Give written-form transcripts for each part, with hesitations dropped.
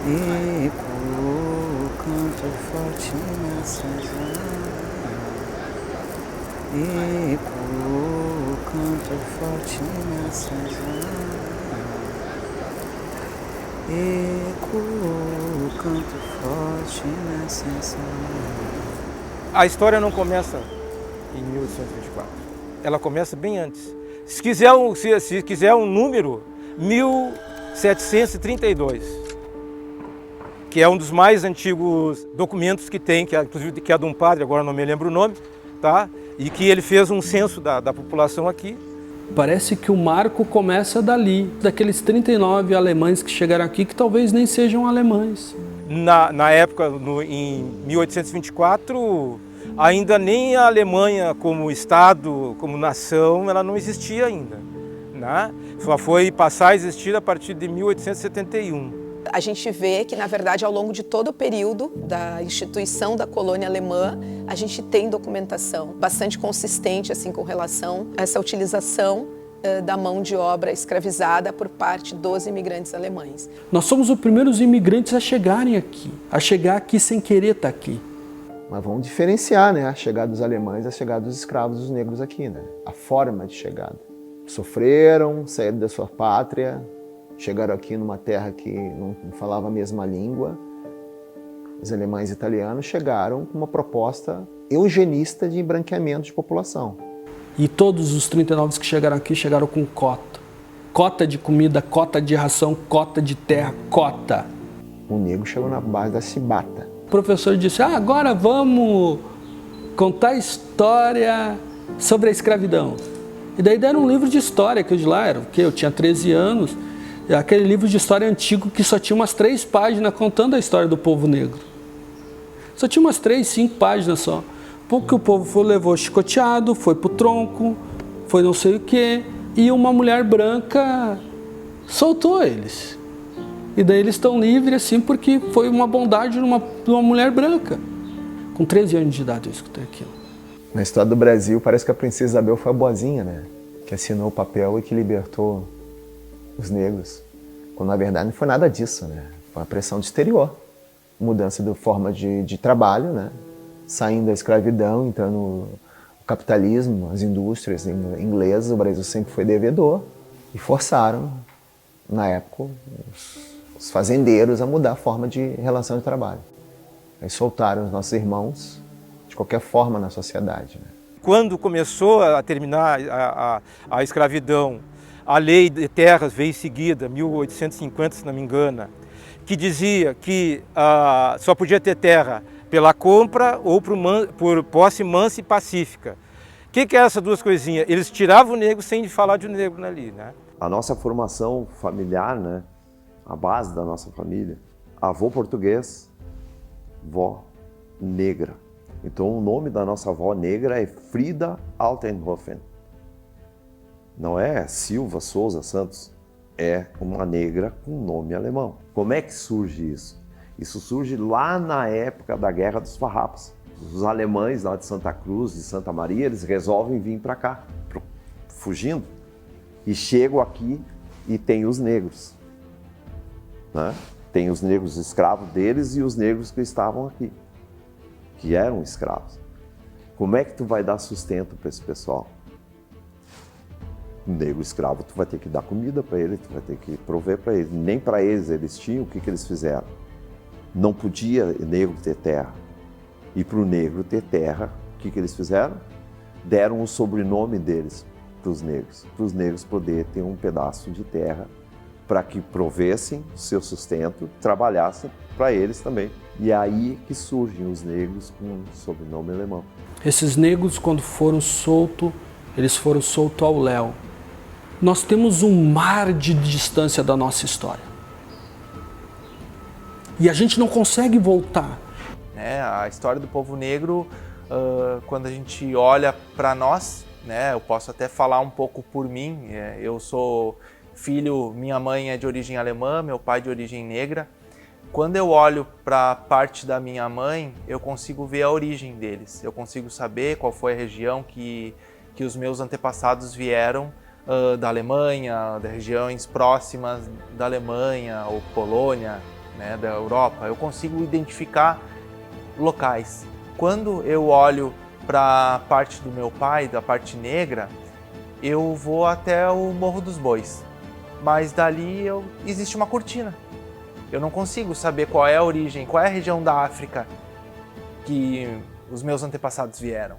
Ecoou, canto forte nessas Ecoou, canto forte nessas Ecoou, canto forte nessas A história não começa em 1824. Ela começa bem antes. Se quiser um número, 1732. Que é um dos mais antigos documentos que tem, inclusive que é de um padre, agora não me lembro o nome, tá? E que ele fez um censo da população aqui. Parece que o marco começa dali, daqueles 39 alemães que chegaram aqui, que talvez nem sejam alemães. Na época, em 1824, ainda nem a Alemanha como Estado, como nação, ela não existia ainda, né? Só foi passar a existir a partir de 1871. A gente vê que, na verdade, ao longo de todo o período da instituição da colônia alemã, a gente tem documentação bastante consistente assim, com relação a essa utilização da mão de obra escravizada por parte dos imigrantes alemães. Nós somos os primeiros imigrantes a chegarem aqui, a chegar aqui sem querer estar aqui. Mas vamos diferenciar, né, a chegada dos alemães e a chegada dos escravos dos negros aqui, né? A forma de chegada. Sofreram, saíram da sua pátria, chegaram aqui numa terra que não falava a mesma língua. Os alemães e italianos chegaram com uma proposta eugenista de embranqueamento de população. E todos os 39 que chegaram aqui chegaram com cota. Cota de comida, cota de ração, cota de terra, cota. O negro chegou na base da cibata. O professor disse, agora vamos contar história sobre a escravidão. E daí deram um livro de história, que eu de lá era o quê? Eu tinha 13 anos. Aquele livro de história antigo que só tinha umas 3 páginas contando a história do povo negro. Só tinha umas 3, 5 páginas só. Porque o povo levou chicoteado, foi pro tronco, foi não sei o quê, e uma mulher branca soltou eles. E daí eles estão livres assim porque foi uma bondade de uma mulher branca. Com 13 anos de idade eu escutei aquilo. Na história do Brasil parece que a princesa Isabel foi a boazinha, né? Que assinou o papel e que libertou os negros, quando na verdade não foi nada disso, né? Foi uma pressão do exterior, mudança de forma de trabalho, né? Saindo da escravidão, entrando no capitalismo, as indústrias inglesas, o Brasil sempre foi devedor e forçaram, na época, os fazendeiros a mudar a forma de relação de trabalho. Aí soltaram os nossos irmãos de qualquer forma na sociedade, né? Quando começou a terminar a escravidão, a lei de terras veio em seguida, 1850, se não me engano, que dizia que só podia ter terra pela compra ou por posse mansa e pacífica. O que é essas duas coisinhas? Eles tiravam o negro sem falar de negro ali, né? A nossa formação familiar, né? A base da nossa família, avô português, vó negra. Então o nome da nossa avó negra é Frida Altenhofen. Não é Silva Souza Santos, é uma negra com nome alemão. Como é que surge isso? Isso surge lá na época da Guerra dos Farrapos. Os alemães lá de Santa Cruz, de Santa Maria, eles resolvem vir para cá, fugindo, e chegam aqui e tem os negros, né? Tem os negros escravos deles e os negros que estavam aqui, que eram escravos. Como é que tu vai dar sustento para esse pessoal? Negro escravo, tu vai ter que dar comida para ele, tu vai ter que prover para ele. Nem para eles tinham, o que eles fizeram? Não podia negro ter terra. E para o negro ter terra, o que eles fizeram? Deram o sobrenome deles para os negros poderem ter um pedaço de terra para que provessem o seu sustento, trabalhassem para eles também. E é aí que surgem os negros com sobrenome alemão. Esses negros, quando foram soltos, eles foram soltos ao léu. Nós temos um mar de distância da nossa história. E a gente não consegue voltar. A história do povo negro, quando a gente olha para nós, né, eu posso até falar um pouco por mim. Eu sou filho, minha mãe é de origem alemã, meu pai de origem negra. Quando eu olho para a parte da minha mãe, eu consigo ver a origem deles. Eu consigo saber qual foi a região que os meus antepassados vieram da Alemanha, das regiões próximas da Alemanha ou Polônia, né, da Europa. Eu consigo identificar locais. Quando eu olho para a parte do meu pai, da parte negra, eu vou até o Morro dos Bois. Mas dali existe uma cortina. Eu não consigo saber qual é a origem, qual é a região da África que os meus antepassados vieram.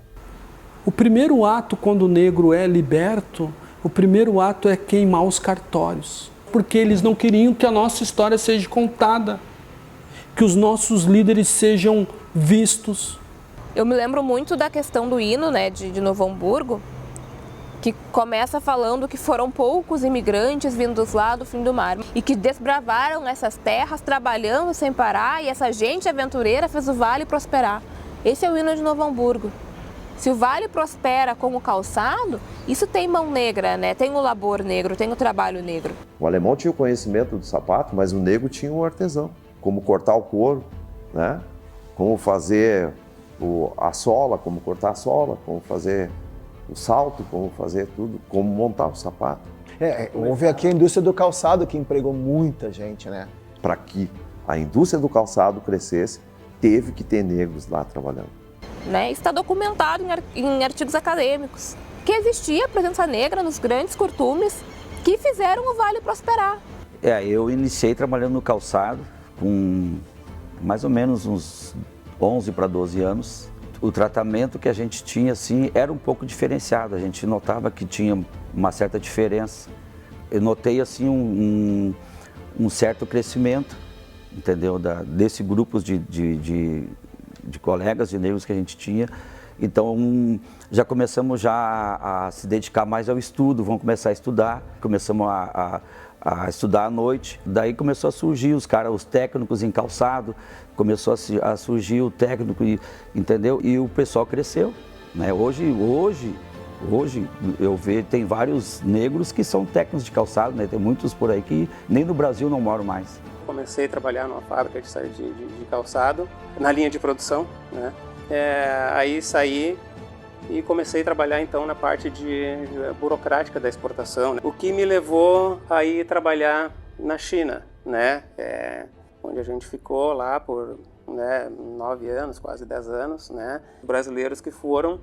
O primeiro ato, quando o negro é liberto, o primeiro ato é queimar os cartórios. Porque eles não queriam que a nossa história seja contada, que os nossos líderes sejam vistos. Eu me lembro muito da questão do hino, né, de Novo Hamburgo, que começa falando que foram poucos imigrantes vindos lá do fim do mar e que desbravaram essas terras trabalhando sem parar, e essa gente aventureira fez o vale prosperar. Esse é o hino de Novo Hamburgo. Se o vale prospera com o calçado, isso tem mão negra, né? Tem o labor negro, tem o trabalho negro. O alemão tinha o conhecimento do sapato, mas o negro tinha o artesão. Como cortar o couro, né? Como fazer a sola, como cortar a sola, como fazer o salto, como fazer tudo, como montar o sapato. Houve aqui a indústria do calçado que empregou muita gente, né? Para que a indústria do calçado crescesse, teve que ter negros lá trabalhando. Né? Está documentado em artigos acadêmicos que existia a presença negra nos grandes curtumes que fizeram o vale prosperar. Eu iniciei trabalhando no calçado com mais ou menos uns 11 para 12 anos. O tratamento que a gente tinha assim era um pouco diferenciado, a gente notava que tinha uma certa diferença. Eu notei assim um certo crescimento, entendeu, desse grupo de colegas de negros que a gente tinha. Então já começamos a se dedicar mais ao estudo, vamos começar a estudar, começamos a estudar à noite. Daí começou a surgir os técnicos em calçado, começou a surgir o técnico, entendeu? E o pessoal cresceu, né? Hoje eu vejo, tem vários negros que são técnicos de calçado, né? Tem muitos por aí que nem no Brasil não moram mais. Comecei a trabalhar numa fábrica de calçado, na linha de produção, né? Aí saí e comecei a trabalhar então na parte burocrática da exportação, né? O que me levou a ir trabalhar na China, né? Onde a gente ficou lá por 9 anos, quase 10 anos, né? Brasileiros que foram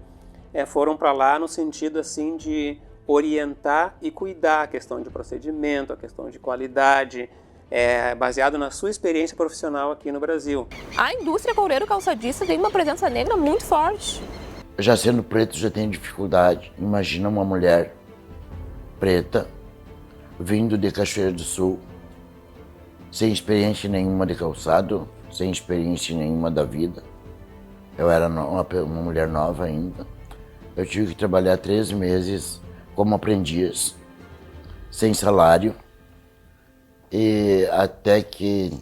para lá no sentido assim de orientar e cuidar a questão de procedimento, a questão de qualidade, baseado na sua experiência profissional aqui no Brasil. A indústria coureiro-calçadista tem uma presença negra muito forte. Já sendo preto, já tenho dificuldade. Imagina uma mulher preta, vindo de Cachoeira do Sul, sem experiência nenhuma de calçado, sem experiência nenhuma da vida. Eu era uma mulher nova ainda. Eu tive que trabalhar 13 meses como aprendiz, sem salário. E até que,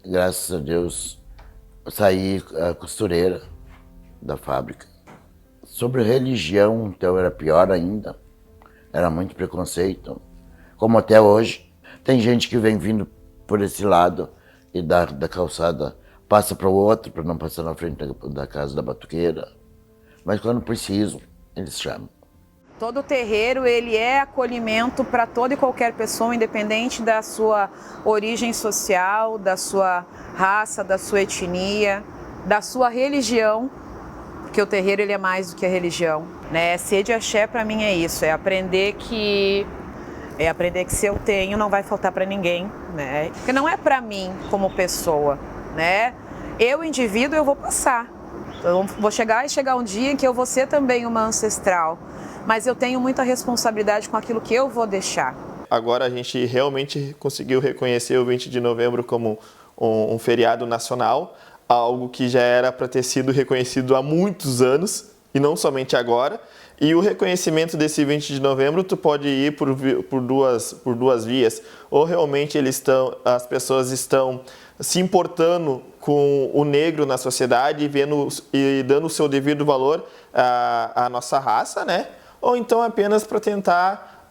graças a Deus, saí costureira da fábrica. Sobre religião, então, era pior ainda. Era muito preconceito. Como até hoje, tem gente que vem vindo por esse lado e da calçada passa para o outro, para não passar na frente da casa da batuqueira. Mas quando precisam, eles chamam. Todo terreiro, ele é acolhimento para toda e qualquer pessoa, independente da sua origem social, da sua raça, da sua etnia, da sua religião, porque o terreiro ele é mais do que a religião, né? Sede axé para mim é isso, é aprender que se eu tenho não vai faltar para ninguém, né? Porque não é para mim como pessoa, né? Eu, indivíduo, eu vou passar. Eu vou chegar um dia em que eu vou ser também uma ancestral, mas eu tenho muita responsabilidade com aquilo que eu vou deixar. Agora a gente realmente conseguiu reconhecer o 20 de novembro como um feriado nacional, algo que já era para ter sido reconhecido há muitos anos, e não somente agora. E o reconhecimento desse 20 de novembro, tu pode ir por duas vias. Ou realmente as pessoas estão se importando com o negro na sociedade e dando o seu devido valor à nossa raça, né? Ou então apenas para tentar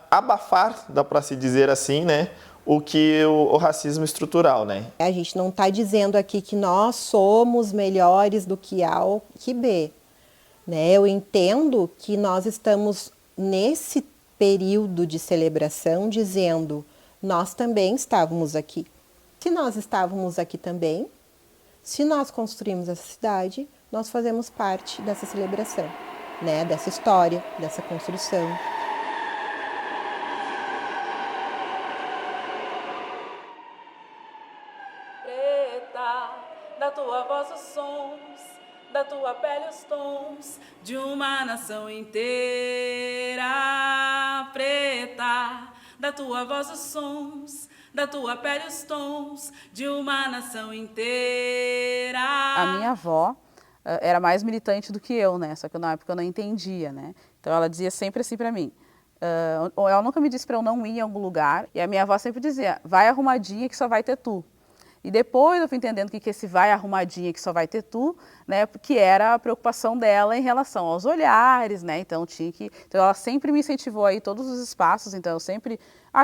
abafar, dá para se dizer assim, né? o que o racismo estrutural, né? A gente não está dizendo aqui que nós somos melhores do que A ou que B, né? Eu entendo que nós estamos nesse período de celebração dizendo, nós também estávamos aqui. Se nós estávamos aqui também, se nós construímos essa cidade, nós fazemos parte dessa celebração, né? Dessa história, dessa construção. Da tua voz os sons, da tua pele os tons de uma nação inteira. Preta, da tua voz os sons, da tua pele os tons de uma nação inteira. A minha avó era mais militante do que eu, né? Só que na época eu não entendia, né? Então ela dizia sempre assim para mim. Ela nunca me disse para eu não ir em algum lugar. E a minha avó sempre dizia, vai arrumadinha que só vai ter tu. E depois eu fui entendendo que esse vai arrumadinha que só vai ter tu, né, porque era a preocupação dela em relação aos olhares, né, então então ela sempre me incentivou aí todos os espaços, então eu sempre,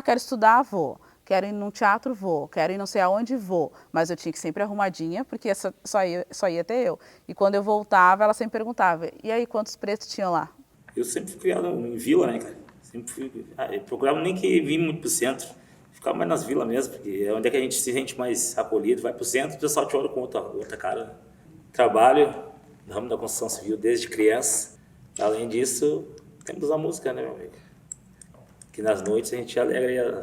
quero estudar, vou, quero ir num teatro, vou, quero ir não sei aonde, vou, mas eu tinha que sempre arrumadinha, porque só ia ter eu. E quando eu voltava, ela sempre perguntava, e aí quantos pretos tinham lá? Eu sempre fui criado em vila, né, cara, sempre fui, eu procurava nem que vir muito pro centro. Ficava mais nas vilas mesmo, porque é onde é que a gente se sente mais acolhido. Vai pro centro, o pessoal te olha com outra cara. Trabalho no ramo da construção civil desde criança. Além disso, temos a música, né, meu amigo? Que nas noites a gente alegra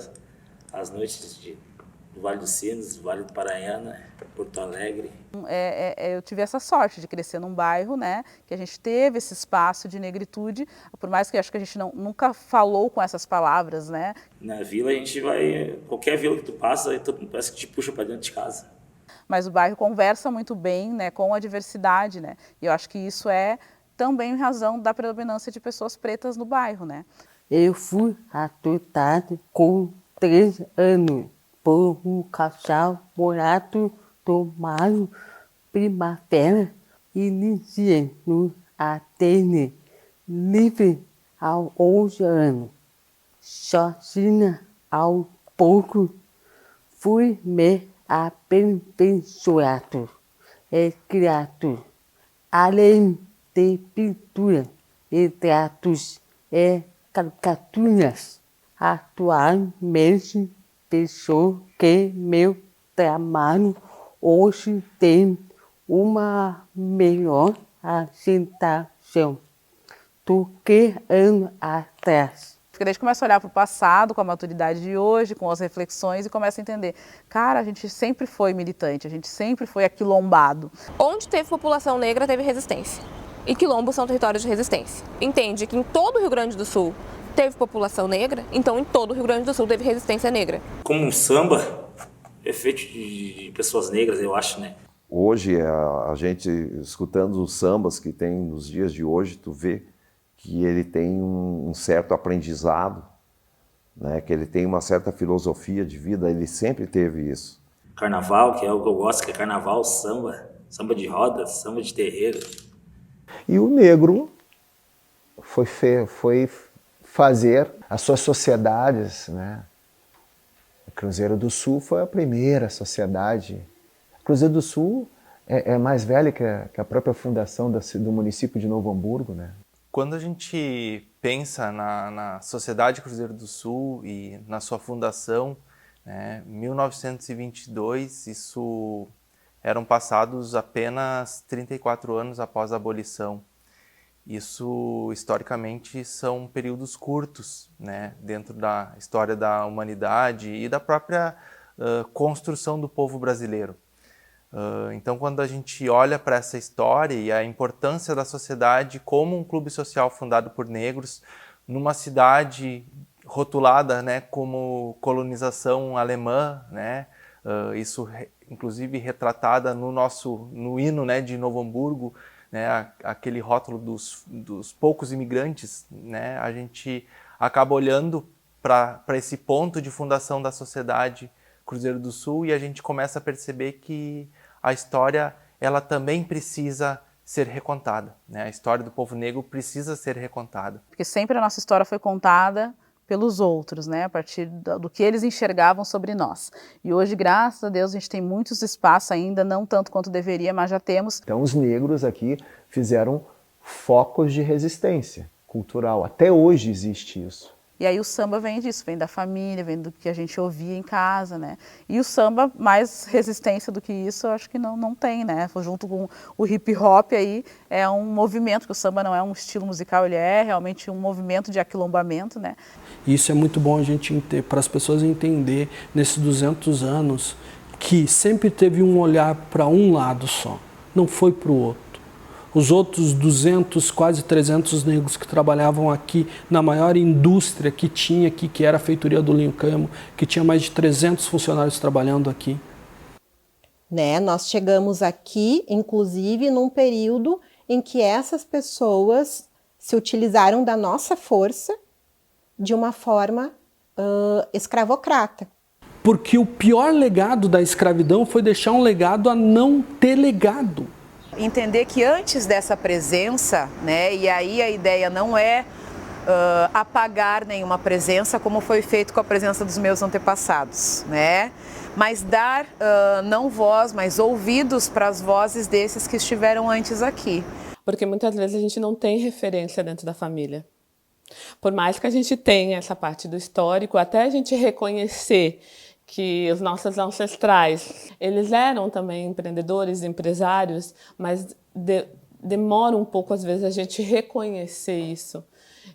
as noites do Vale dos Sinos, Vale do Paranhana, Porto Alegre. Eu tive essa sorte de crescer num bairro, né, que a gente teve esse espaço de negritude, por mais que acho que a gente nunca falou com essas palavras, né. Na vila a gente vai, qualquer vila que tu passa, parece que te puxa para dentro de casa. Mas o bairro conversa muito bem, né, com a diversidade, né, e eu acho que isso é também em razão da predominância de pessoas pretas no bairro, né. Eu fui adotada com 3 anos por um casal morado tomado primavera, iniciei no Atene livre aos 11 anos. Sozinha ao pouco fui me aperfeiçoado e criado, além de pintura, retratos e caricaturas. Atualmente, pessoa que meu trabalho hoje tem uma melhor aceitação do que anos atrás. Porque daí a gente começa a olhar para o passado, com a maturidade de hoje, com as reflexões e começa a entender, cara, a gente sempre foi militante, a gente sempre foi aquilombado. Onde teve população negra, teve resistência. E quilombos são territórios de resistência. Entende que em todo o Rio Grande do Sul teve população negra, então em todo o Rio Grande do Sul teve resistência negra. Como um samba é feito de pessoas negras, eu acho, né? Hoje, a gente, escutando os sambas que tem nos dias de hoje, tu vê que ele tem um certo aprendizado, né? Que ele tem uma certa filosofia de vida, ele sempre teve isso. Carnaval, que é o que eu gosto, que é carnaval, samba, samba de roda, samba de terreiro. E o negro foi fazer as suas sociedades, né? O Cruzeiro do Sul foi a primeira sociedade. O Cruzeiro do Sul é mais velha que a própria fundação do município de Novo Hamburgo, né? Quando a gente pensa na Sociedade Cruzeiro do Sul e na sua fundação, né, 1922, isso eram passados apenas 34 anos após a abolição. Isso, historicamente, são períodos curtos, né, dentro da história da humanidade e da própria construção do povo brasileiro. Então, quando a gente olha para essa história e a importância da sociedade como um clube social fundado por negros, numa cidade rotulada, né, como colonização alemã, né, isso inclusive retratada no hino, né, de Novo Hamburgo, né, aquele rótulo dos poucos imigrantes, né, a gente acaba olhando para esse ponto de fundação da Sociedade Cruzeiro do Sul e a gente começa a perceber que a história ela também precisa ser recontada, né? A história do povo negro precisa ser recontada. Porque sempre a nossa história foi contada pelos outros, né? A partir do que eles enxergavam sobre nós. E hoje, graças a Deus, a gente tem muitos espaços ainda, não tanto quanto deveria, mas já temos. Então os negros aqui fizeram focos de resistência cultural. Até hoje existe isso. E aí o samba vem disso, vem da família, vem do que a gente ouvia em casa, né? E o samba, mais resistência do que isso, eu acho que não tem, né? Junto com o hip hop aí, é um movimento, que o samba não é um estilo musical, ele é realmente um movimento de aquilombamento, né? E isso é muito bom a gente para as pessoas entender nesses 200 anos que sempre teve um olhar para um lado só, não foi para o outro. Os outros 200, quase 300 negros que trabalhavam aqui na maior indústria que tinha aqui, que era a feitoria do Linho Camo, que tinha mais de 300 funcionários trabalhando aqui. Né? Nós chegamos aqui, inclusive, num período em que essas pessoas se utilizaram da nossa força de uma forma escravocrata. Porque o pior legado da escravidão foi deixar um legado a não ter legado. Entender que antes dessa presença, né, e aí a ideia não é apagar nenhuma presença, como foi feito com a presença dos meus antepassados, né, mas dar não voz, mas ouvidos para as vozes desses que estiveram antes aqui. Porque muitas vezes a gente não tem referência dentro da família. Por mais que a gente tenha essa parte do histórico, até a gente reconhecer que os nossos ancestrais, eles eram também empreendedores, empresários, mas demora um pouco, às vezes, a gente reconhecer isso.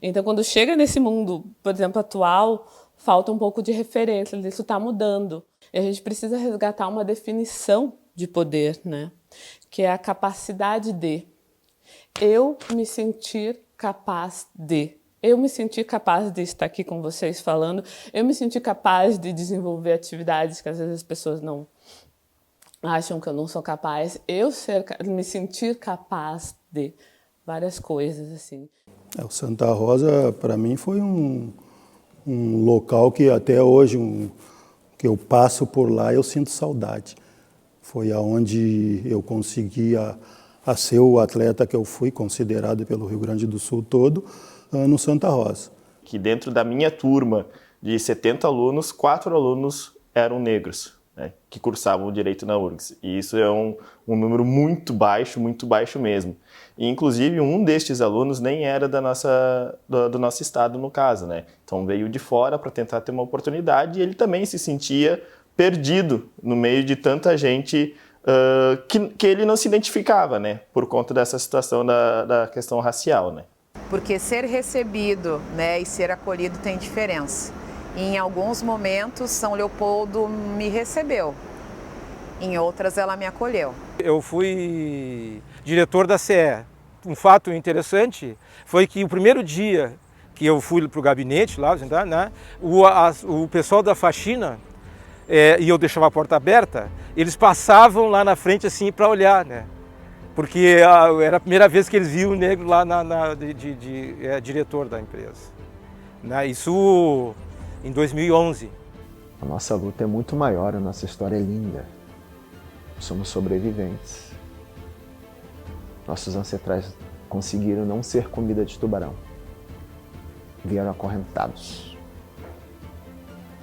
Então, quando chega nesse mundo, por exemplo, atual, falta um pouco de referência, isso está mudando. E a gente precisa resgatar uma definição de poder, né? Que é a capacidade de eu me sentir capaz de. Eu me senti capaz de estar aqui com vocês falando, eu me senti capaz de desenvolver atividades que às vezes as pessoas não acham que eu não sou capaz. Me sentir capaz de várias coisas, assim. O Santa Rosa, para mim, foi um local que até hoje, que eu passo por lá, eu sinto saudade. Foi aonde eu consegui a ser o atleta que eu fui, considerado pelo Rio Grande do Sul todo, no Santa Rosa. Que dentro da minha turma de 70 alunos, 4 alunos eram negros, né, que cursavam o direito na URGS. E isso é um número muito baixo mesmo. E, inclusive, um destes alunos nem era do nosso estado, no caso, né? Então veio de fora para tentar ter uma oportunidade e ele também se sentia perdido no meio de tanta gente que ele não se identificava, né? Por conta dessa situação da questão racial, né? Porque ser recebido, né, e ser acolhido tem diferença. E em alguns momentos, São Leopoldo me recebeu, em outras ela me acolheu. Eu fui diretor da CE. Um fato interessante foi que o primeiro dia que eu fui para o gabinete, lá, né, o pessoal da faxina, e eu deixava a porta aberta, eles passavam lá na frente assim para olhar, né? Porque era a primeira vez que eles viam o negro lá diretor da empresa. Né? Isso em 2011. A nossa luta é muito maior, a nossa história é linda. Somos sobreviventes. Nossos ancestrais conseguiram não ser comida de tubarão. Vieram acorrentados.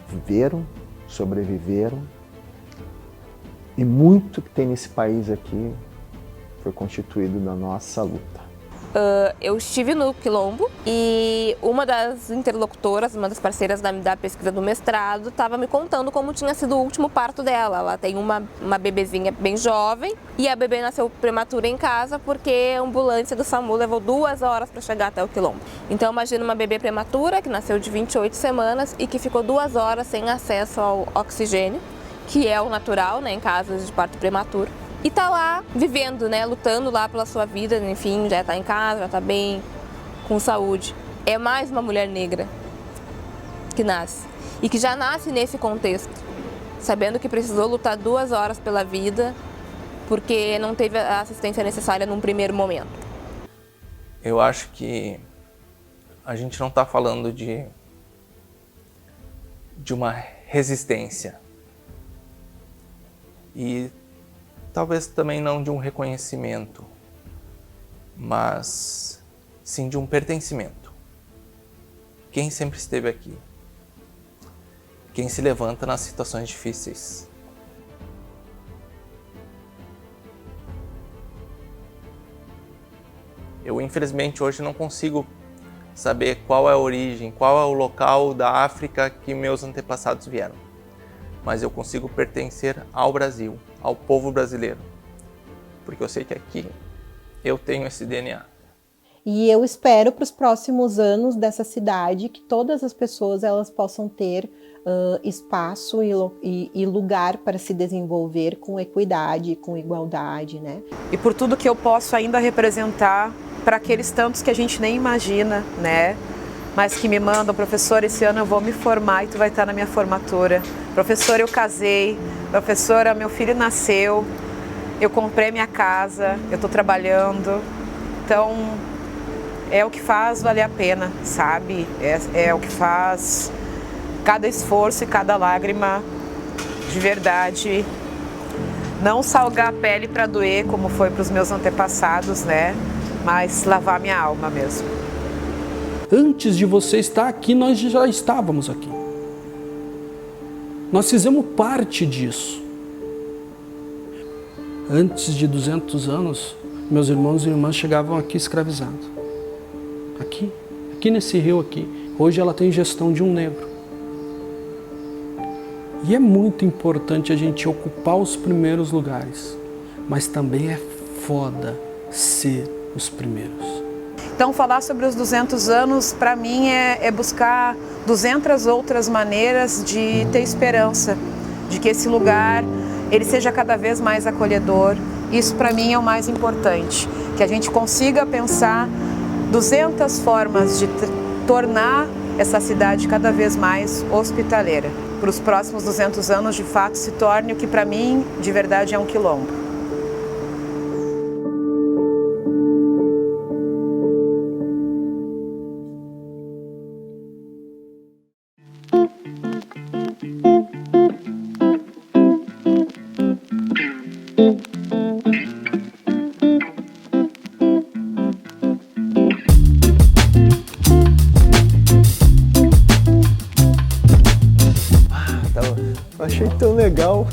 Viveram, sobreviveram. E muito que tem nesse país aqui foi constituído na nossa luta. Eu estive no Quilombo e uma das interlocutoras, uma das parceiras da pesquisa do mestrado, estava me contando como tinha sido o último parto dela. Ela tem uma bebezinha bem jovem e a bebê nasceu prematura em casa porque a ambulância do SAMU levou 2 horas para chegar até o Quilombo. Então imagina uma bebê prematura que nasceu de 28 semanas e que ficou 2 horas sem acesso ao oxigênio, que é o natural, né, em casos de parto prematuro. E tá lá, vivendo, né, lutando lá pela sua vida, enfim, já tá em casa, já tá bem, com saúde. É mais uma mulher negra que nasce. E que já nasce nesse contexto, sabendo que precisou lutar 2 horas pela vida, porque não teve a assistência necessária num primeiro momento. Eu acho que a gente não tá falando de uma resistência. E talvez também não de um reconhecimento, mas sim de um pertencimento. quem sempre esteve aqui, quem se levanta nas situações difíceis. Eu, infelizmente, hoje não consigo saber qual é a origem, qual é o local da África que meus antepassados vieram. Mas eu consigo pertencer ao Brasil, ao povo brasileiro. Porque eu sei que aqui eu tenho esse DNA. E eu espero para os próximos anos dessa cidade que todas as pessoas elas possam ter espaço e lugar para se desenvolver com equidade, com igualdade, né? E por tudo que eu posso ainda representar para aqueles tantos que a gente nem imagina, né? Mas que me mandam, professor, esse ano eu vou me formar e tu vai estar na minha formatura. Professor, eu casei. Professora, meu filho nasceu. Eu comprei minha casa, eu estou trabalhando. Então, é o que faz valer a pena, sabe? É o que faz cada esforço e cada lágrima de verdade não salgar a pele para doer, como foi para os meus antepassados, né? Mas lavar minha alma mesmo. Antes de você estar aqui, nós já estávamos aqui. Nós fizemos parte disso. Antes de 200 anos, meus irmãos e irmãs chegavam aqui escravizados. Aqui nesse rio aqui. Hoje ela tem gestão de um negro. E é muito importante a gente ocupar os primeiros lugares. Mas também é foda ser os primeiros. Então, falar sobre os 200 anos, para mim, é buscar 200 outras maneiras de ter esperança, de que esse lugar ele seja cada vez mais acolhedor. Isso, para mim, é o mais importante, que a gente consiga pensar 200 formas de tornar essa cidade cada vez mais hospitaleira. Para os próximos 200 anos, de fato, se torne o que, para mim, de verdade, é um quilombo. Achei tão legal.